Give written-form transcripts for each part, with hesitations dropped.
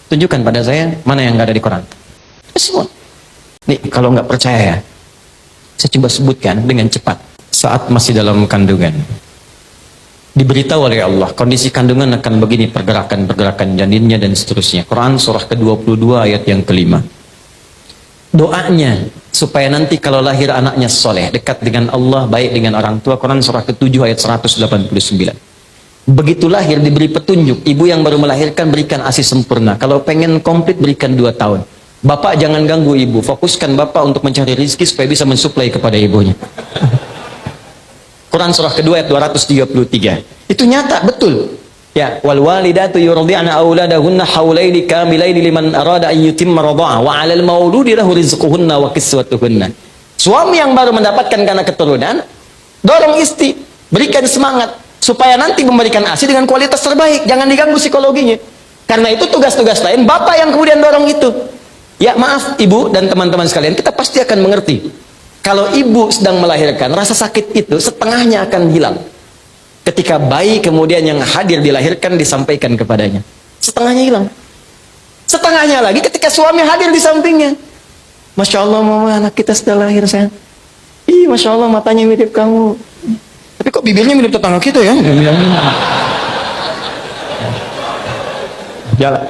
Tunjukkan pada saya mana yang nggak ada di Quran. Semua. Nih, kalau nggak percaya ya, saya coba sebutkan dengan cepat. Saat masih dalam kandungan, diberitahu oleh Allah, kondisi kandungan akan begini, pergerakan-pergerakan janinnya dan seterusnya. Quran surah ke-22 ayat yang kelima. Doanya, supaya nanti kalau lahir anaknya soleh, dekat dengan Allah, baik dengan orang tua. Quran surah ke-7 ayat 189. Begitu lahir diberi petunjuk, ibu yang baru melahirkan berikan ASI sempurna. Kalau pengen komplit berikan 2 tahun. Bapak jangan ganggu ibu, fokuskan bapak untuk mencari rezeki supaya bisa mensuplai kepada ibunya. Quran surah kedua ayat 233. Itu nyata, betul. Ya, wal walidatu yurdi'na auladahunna haulaini kamilaini liman arada an yutimma radha'ah wa 'alal mauludi lahu rizquhunna wa kiswatuhunna. Suami yang baru mendapatkan anak keturunan, dorong istri, berikan semangat supaya nanti memberikan ASI dengan kualitas terbaik, jangan diganggu psikologinya. Karena itu tugas-tugas lain bapak yang kemudian dorong itu. Ya, maaf ibu dan teman-teman sekalian, kita pasti akan mengerti. Kalau ibu sedang melahirkan, rasa sakit itu setengahnya akan hilang. Ketika bayi kemudian yang hadir dilahirkan disampaikan kepadanya, setengahnya hilang. Setengahnya lagi ketika suami hadir di sampingnya. Masya Allah mama, anak kita sudah lahir sayang. Ih, Masya Allah matanya mirip kamu. Tapi kok bibirnya mirip tetangga kita ya? Jalan.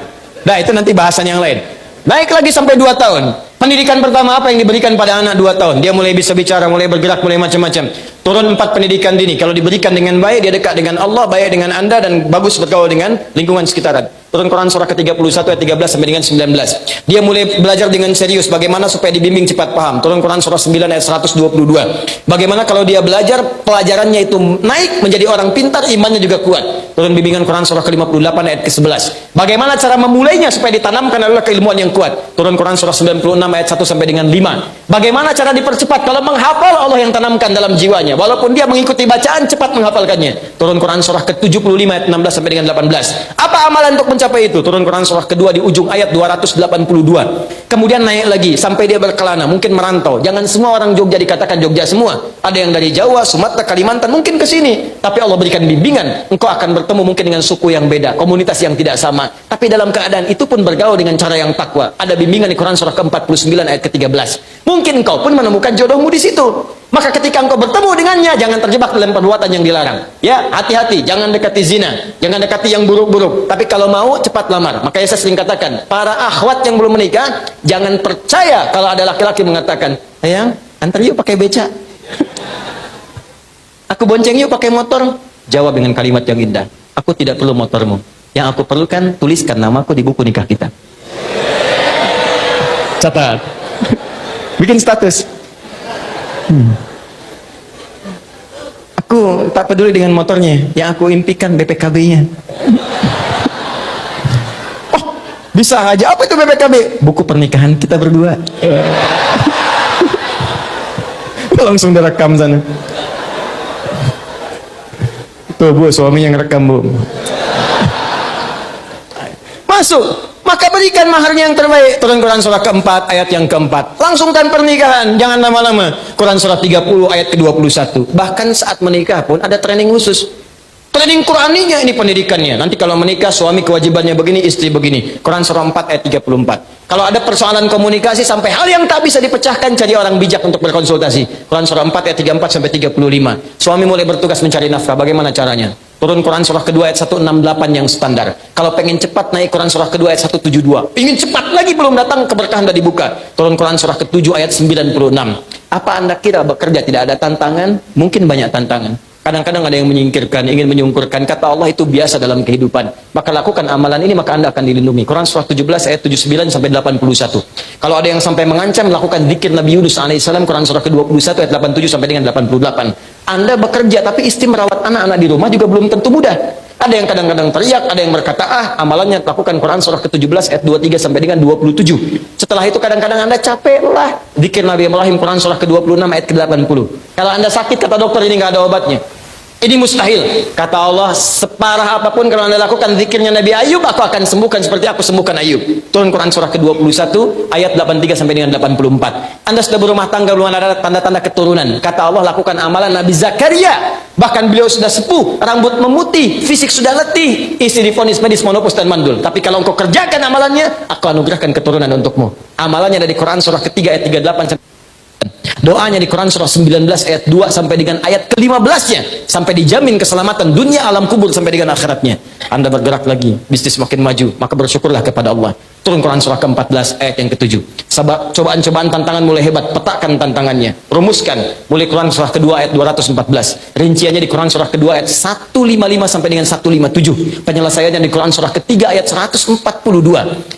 Nah, itu nanti bahasan yang lain. Naik lagi sampai 2 tahun. Pendidikan pertama apa yang diberikan pada anak 2 tahun? Dia mulai bisa bicara, mulai bergerak, mulai macam-macam. Turun 4 pendidikan dini. Kalau diberikan dengan baik, dia dekat dengan Allah, baik dengan Anda, dan bagus bergaul dengan lingkungan sekitaran. Turun Quran surah ke-31 ayat 13 sampai dengan 19. Dia mulai belajar dengan serius bagaimana supaya dibimbing cepat paham. Turun Quran surah 9 ayat 122. Bagaimana kalau dia belajar, pelajarannya itu naik menjadi orang pintar, imannya juga kuat. Turun bimbingan Quran surah ke-58 ayat ke-11. Bagaimana cara memulainya supaya ditanamkan adalah keilmuan yang kuat. Turun Quran surah 96 ayat 1 sampai dengan 5. Bagaimana cara dipercepat? Kalau menghafal, Allah yang tanamkan dalam jiwanya. Walaupun dia mengikuti bacaan, cepat menghafalkannya. Turun Quran surah ke-75 ayat 16 sampai dengan 18. Apa amalan untuk mencapai itu? Turun Quran surah kedua di ujung ayat 282. Kemudian naik lagi sampai dia berkelana, mungkin merantau. Jangan semua orang Jogja dikatakan Jogja semua. Ada yang dari Jawa, Sumatera, Kalimantan, mungkin ke sini. Tapi Allah berikan bimbingan. Engkau akan bertemu mungkin dengan suku yang beda, komunitas yang tidak sama. Tapi dalam keadaan itu pun bergaul dengan cara yang takwa. Ada bimbingan di Quran surah ke-49 ayat ke-13. Mungkin engkau pun menemukan jodohmu di situ. Maka ketika engkau bertemu dengannya, jangan terjebak dalam perbuatan yang dilarang. Ya, hati-hati, jangan dekati zina, jangan dekati yang buruk-buruk. Tapi kalau mau, cepat lamar. Makanya saya sering katakan, para akhwat yang belum menikah, jangan percaya kalau ada laki-laki mengatakan, sayang, antar yuk pakai beca. Aku bonceng yuk pakai motor. Jawab dengan kalimat yang indah, aku tidak perlu motormu. Yang aku perlukan, tuliskan namaku di buku nikah kita. Catat. Bikin status. Aku tak peduli dengan motornya, yang aku impikan BPKB-nya. Oh, bisa aja. Apa itu BPKB? Buku pernikahan kita berdua. Langsung direkam sana. Tuh bu, suaminya ngerekam bu. Masuk. Maka berikan maharnya yang terbaik. Turun Quran surah keempat ayat yang keempat. Langsungkan pernikahan, jangan lama-lama. Quran surah 30 ayat ke-21. Bahkan saat menikah pun ada training khusus. Training Quraninya ini pendidikannya. Nanti kalau menikah suami kewajibannya begini, istri begini. Quran surah 4 ayat 34. Kalau ada persoalan komunikasi sampai hal yang tak bisa dipecahkan, cari orang bijak untuk berkonsultasi. Quran surah 4 ayat 34 sampai 35. Suami mulai bertugas mencari nafkah, bagaimana caranya? Turun Quran surah kedua ayat 168 yang standar. Kalau pengen cepat naik Quran surah kedua ayat 172. Ingin cepat lagi belum datang, keberkahan sudah dibuka. Turun Quran surah ke-7 ayat 96. Apa Anda kira bekerja tidak ada tantangan? Mungkin banyak tantangan. Kadang-kadang ada yang menyingkirkan, ingin menyungkurkan. Kata Allah itu biasa dalam kehidupan. Maka lakukan amalan ini, maka Anda akan dilindungi. Quran surah 17 ayat 79 sampai 81. Kalau ada yang sampai mengancam, lakukan zikir Nabi Yunus alaihissalam. Quran surah ke-21 ayat 87 sampai dengan 88. Anda bekerja tapi istri merawat anak-anak di rumah juga belum tentu mudah. Ada yang kadang-kadang teriak, ada yang berkata, amalannya lakukan. Quran surah ke-17 ayat 23 sampai dengan 27. Setelah itu kadang-kadang Anda capek lah. Zikir Nabi Ibrahim Quran surah ke-26 ayat ke-80. Kalau Anda sakit, kata dokter ini nggak ada obatnya. Ini mustahil. Kata Allah, separah apapun kalau anda lakukan zikirnya Nabi Ayub, aku akan sembuhkan seperti aku sembuhkan Ayub. Turun Quran surah ke-21 ayat 83 sampai dengan 84. Anda sudah berumah tangga, belum ada tanda-tanda keturunan. Kata Allah, lakukan amalan Nabi Zakaria. Bahkan beliau sudah sepuh, rambut memutih, fisik sudah letih, istri divonis medis monopus dan mandul. Tapi kalau engkau kerjakan amalannya, aku anugerahkan keturunan untukmu. Amalannya dari Quran surah ketiga ayat 38 sampai doanya di Quran surah 19 ayat 2 sampai dengan ayat ke-15-nya, sampai dijamin keselamatan dunia alam kubur sampai dengan akhiratnya. Anda bergerak lagi, bisnis makin maju, maka bersyukurlah kepada Allah. Turun Quran surah ke-14 ayat yang ke-7. Cobaan-cobaan tantangan mulai hebat, petakan tantangannya, rumuskan. Mulai Quran surah kedua ayat 214. Rinciannya di Quran surah kedua ayat 155 sampai dengan 157. Penyelesaiannya di Quran surah ketiga ayat 142.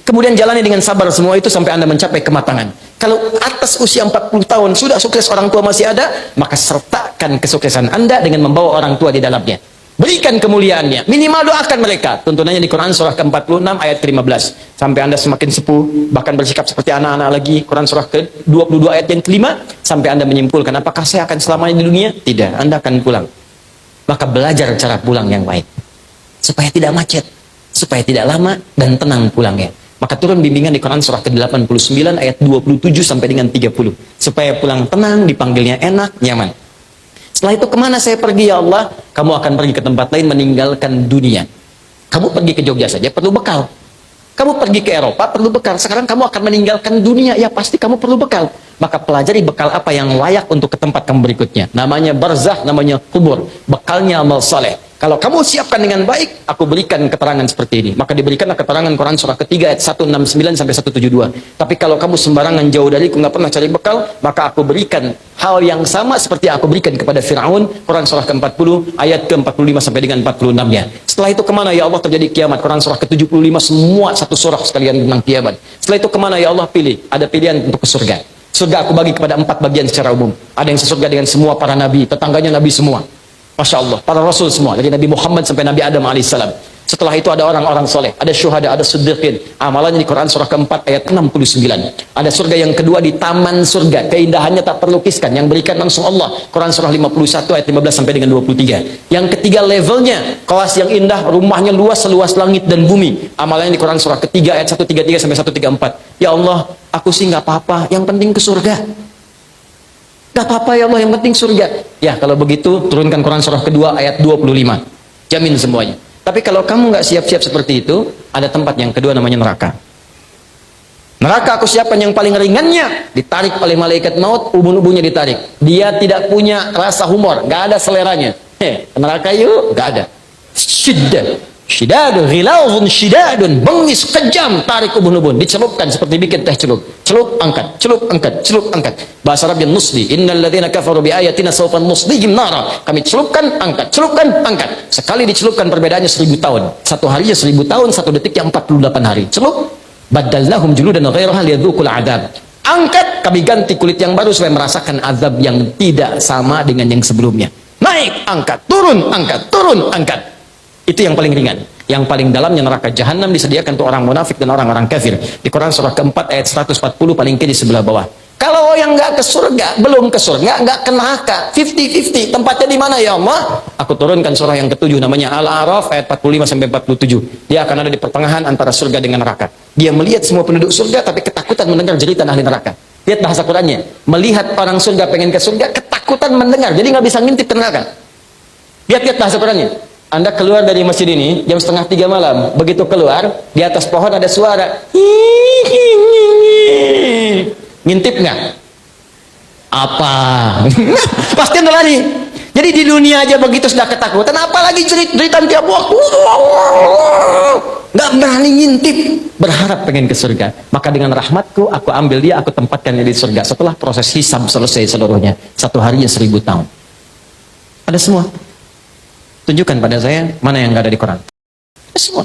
Kemudian jalani dengan sabar semua itu sampai Anda mencapai kematangan. Kalau atas usia 40 tahun sudah sukses, orang tua masih ada, maka sertakan kesuksesan Anda dengan membawa orang tua di dalamnya. Berikan kemuliaannya, minimal doakan mereka. Tuntunannya di Quran surah ke-46 ayat ke-15. Sampai Anda semakin sepuh, bahkan bersikap seperti anak-anak lagi. Quran surah ke-22 ayat yang ke-5, sampai Anda menyimpulkan, apakah saya akan selamanya di dunia? Tidak, Anda akan pulang. Maka belajar cara pulang yang baik, supaya tidak macet, supaya tidak lama dan tenang pulangnya. Maka turun bimbingan di Quran surah ke-89 ayat 27 sampai dengan 30. Supaya pulang tenang, dipanggilnya enak, nyaman. Setelah itu kemana saya pergi ya Allah? Kamu akan pergi ke tempat lain meninggalkan dunia. Kamu pergi ke Jogja saja perlu bekal. Kamu pergi ke Eropa perlu bekal. Sekarang kamu akan meninggalkan dunia, ya pasti kamu perlu bekal. Maka pelajari bekal apa yang layak untuk ke tempat kamu berikutnya. Namanya barzah, namanya kubur. Bekalnya amal saleh. Kalau kamu siapkan dengan baik, aku berikan keterangan seperti ini. Maka diberikanlah keterangan Quran surah ketiga ayat 169 sampai 172. Tapi kalau kamu sembarangan jauh dariku, nggak pernah cari bekal, maka aku berikan hal yang sama seperti aku berikan kepada Fir'aun. Quran surah ke-40 ayat ke-45 sampai dengan 46-nya. Setelah itu kemana ya Allah terjadi kiamat? Quran surah ke-75 semua satu surah sekalian tentang kiamat. Setelah itu kemana ya Allah pilih? Ada pilihan untuk ke surga. Surga aku bagi kepada 4 bagian secara umum. Ada yang sesurga dengan semua para nabi, tetangganya nabi semua. Masya Allah, para rasul semua, dari Nabi Muhammad sampai Nabi Adam alaihissalam. Setelah itu ada orang-orang soleh, ada syuhada, ada siddiqin. Amalannya di Quran surah ke-4 ayat 69. Ada surga yang kedua di taman surga, keindahannya tak terlukiskan, yang berikan langsung Allah. Quran surah 51 ayat 15 sampai dengan 23. Yang ketiga levelnya, kelas yang indah, rumahnya luas seluas langit dan bumi. Amalannya di Quran surah ketiga ayat 133 sampai 134. Ya Allah, aku sih nggak apa-apa, yang penting ke surga. Gak apa-apa ya Allah, yang penting surga. Ya kalau begitu turunkan Quran surah kedua ayat 25. Jamin semuanya. Tapi kalau kamu nggak siap-siap seperti itu, ada tempat yang kedua namanya neraka. Neraka aku siapkan yang paling ringannya, ditarik oleh malaikat maut, ubun-ubunnya ditarik. Dia tidak punya rasa humor, nggak ada seleranya. Neraka yuk, nggak ada. Syidadun, ghilazun syidadun, bengis kejam, tarik ubun-ubun, dicelupkan seperti bikin teh celup. Celup angkat, celup angkat, celup angkat. Bahasa Arabnya nusli, innal ladzina kafaru bi ayatina sawfa nuslihim nara. Kami celupkan, angkat, celupkan, angkat. Sekali dicelupkan perbedaannya 1000 tahun. Satu harinya 1000 tahun, satu detiknya 48 hari. Celup, badalnahum juludan ghairaha liyadzuqul adzab. Angkat, kami ganti kulit yang baru supaya merasakan azab yang tidak sama dengan yang sebelumnya. Naik, angkat, turun, angkat, turun, angkat. Itu yang paling ringan. Yang paling dalamnya neraka jahanam disediakan untuk orang munafik dan orang-orang kafir. Di Quran surah keempat ayat 140 paling kiri sebelah bawah. Kalau yang nggak ke surga, belum ke surga, nggak ke neraka, 50-50. Tempatnya di mana ya Allah? Aku turunkan surah yang ke-7 namanya Al-A'raf ayat 45 sampai 47. Dia akan ada di pertengahan antara surga dengan neraka. Dia melihat semua penduduk surga tapi ketakutan mendengar jeritan ahli neraka. Lihat bahasa Qurannya. Melihat orang surga pengen ke surga, ketakutan mendengar. Jadi nggak bisa ngintip ke neraka. Lihat bahasa Qurannya. Anda keluar dari masjid ini jam 2:30 malam. Begitu keluar, di atas pohon ada suara. Ngintip nggak? Apa? Pasti Anda lari. Jadi di dunia aja begitu sudah ketakutan, apalagi jeritan tiap waktu. Nggak berani ngintip. Berharap pengen ke surga. Maka dengan rahmatku, aku ambil dia, aku tempatkan dia di surga. Setelah proses hisab selesai seluruhnya. Satu harinya 1000 tahun. Ada semua. Tunjukkan pada saya mana yang nggak ada di Quran. Semua.